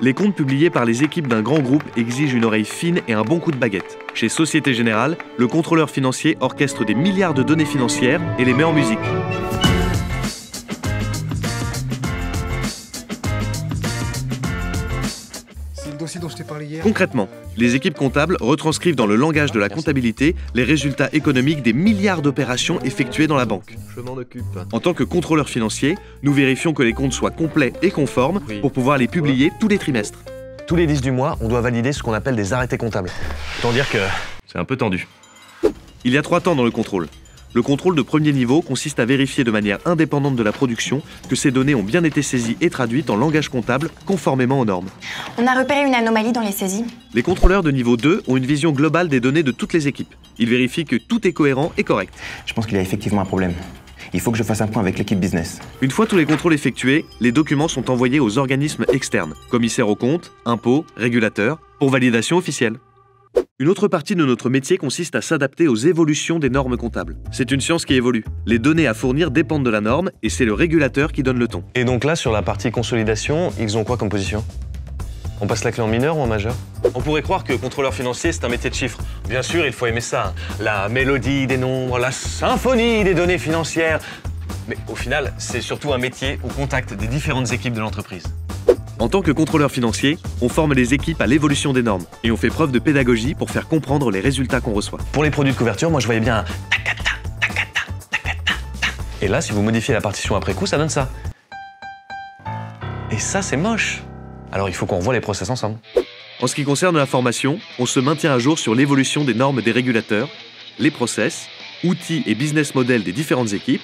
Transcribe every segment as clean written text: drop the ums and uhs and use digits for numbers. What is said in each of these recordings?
Les comptes publiés par les équipes d'un grand groupe exigent une oreille fine et un bon coup de baguette. Chez Société Générale, le contrôleur financier orchestre des milliards de données financières et les met en musique. C'est le dossier dont je t'ai parlé hier. Concrètement, les équipes comptables retranscrivent dans le langage de la comptabilité les résultats économiques des milliards d'opérations effectuées dans la banque. Je m'en occupe. En tant que contrôleur financier, nous vérifions que les comptes soient complets et conformes pour pouvoir les publier tous les trimestres. Tous les 10 du mois, on doit valider ce qu'on appelle des arrêtés comptables. Autant dire que c'est un peu tendu. Il y a 3 temps dans le contrôle. Le contrôle de premier niveau consiste à vérifier de manière indépendante de la production que ces données ont bien été saisies et traduites en langage comptable conformément aux normes. On a repéré une anomalie dans les saisies. Les contrôleurs de niveau 2 ont une vision globale des données de toutes les équipes. Ils vérifient que tout est cohérent et correct. Je pense qu'il y a effectivement un problème. Il faut que je fasse un point avec l'équipe business. Une fois tous les contrôles effectués, les documents sont envoyés aux organismes externes, commissaires aux comptes, impôts, régulateurs, pour validation officielle. Une autre partie de notre métier consiste à s'adapter aux évolutions des normes comptables. C'est une science qui évolue. Les données à fournir dépendent de la norme et c'est le régulateur qui donne le ton. Et donc là, sur la partie consolidation, ils ont quoi comme position? On passe la clé en mineur ou en majeur? On pourrait croire que contrôleur financier, c'est un métier de chiffres. Bien sûr, il faut aimer ça. La mélodie des nombres, la symphonie des données financières. Mais au final, c'est surtout un métier au contact des différentes équipes de l'entreprise. En tant que contrôleur financier, on forme les équipes à l'évolution des normes et on fait preuve de pédagogie pour faire comprendre les résultats qu'on reçoit. Pour les produits de couverture, moi je voyais bien un tacata, tacata, tacata, ta. Et là, si vous modifiez la partition après coup, ça donne ça. Et ça, c'est moche. Alors il faut qu'on revoie les process ensemble. En ce qui concerne la formation, on se maintient à jour sur l'évolution des normes des régulateurs, les process, outils et business models des différentes équipes,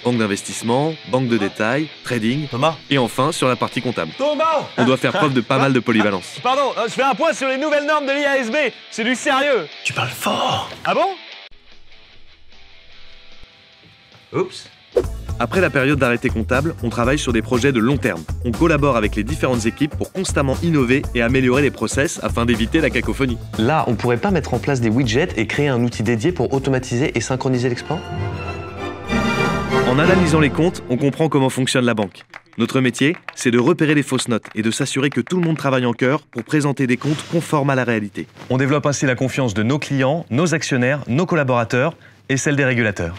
banque d'investissement, banque de détail, trading, Thomas? et enfin sur la partie comptable. Thomas! On doit faire preuve de pas mal de polyvalence. Pardon, je fais un point sur les nouvelles normes de l'IASB. C'est du sérieux. Tu parles fort! Ah bon? Oups. Après la période d'arrêté comptable, on travaille sur des projets de long terme. On collabore avec les différentes équipes pour constamment innover et améliorer les process afin d'éviter la cacophonie. Là, on pourrait pas mettre en place des widgets et créer un outil dédié pour automatiser et synchroniser l'export? En analysant les comptes, on comprend comment fonctionne la banque. Notre métier, c'est de repérer les fausses notes et de s'assurer que tout le monde travaille en chœur pour présenter des comptes conformes à la réalité. On développe ainsi la confiance de nos clients, nos actionnaires, nos collaborateurs et celle des régulateurs.